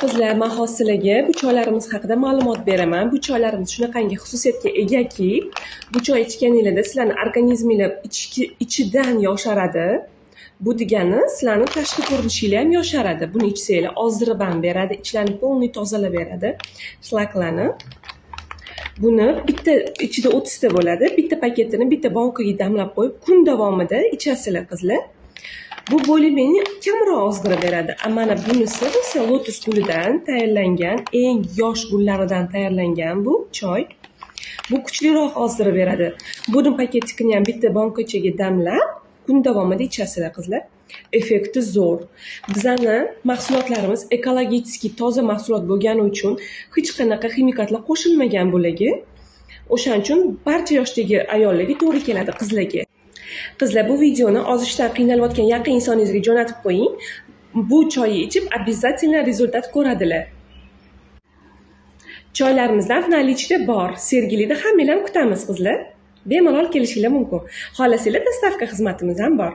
Qizlar, men hozir sizlarga bu choylarimiz haqida ma'lumot beraman. Bu choylarimiz shunaqangi xususiyatga egaki, bu choy ichganingizda sizlarning organizminglar ichidan yosharadi. Bu degani sizlarning tashqi ko'rinishinglar ham yosharadi. Buni ichsanglar ozdirib ham beradi, ichlarni polniy tozalab beradi. Шлакlarni. Buni bitta ichida 30 ta bo'ladi. Bitta paketini bitta bankaga damlab qo'yib, kun davomida ichasizlar qizlar. Bu bo'limini kamroq ozdirib beradi. Mana bunisi esa lotus gulidan tayyorlangan, eng yosh gullaridan tayyorlangan bu choy. Bu kuchliroq ozdirib beradi. Buni paketikini ham bitta bankachaga damlab, kun davomida ichasizlar qizlar. Effekti zo'r. Bizning mahsulotlarimiz ekologik toza mahsulot bo'lgani uchun hech qanaqa ximikatlar qo'shilmagan bo'lagi. O'shaning uchun barcha yoshdagi ayollarga to'g'ri keladi, qizlarga. Qizlar, bu videoni ozishdan qiynalayotgan yaqin insoningizga jo'natib qo'ying. Bu choyni ichib, обязательно rezultat ko'radilar. Choylarimizdan наличие bor. Sergelida hammanglarni kutamiz qizlar. Bemalol kelishinglar mumkin. Xohlasanglar, dostavka xizmatimiz ham bor.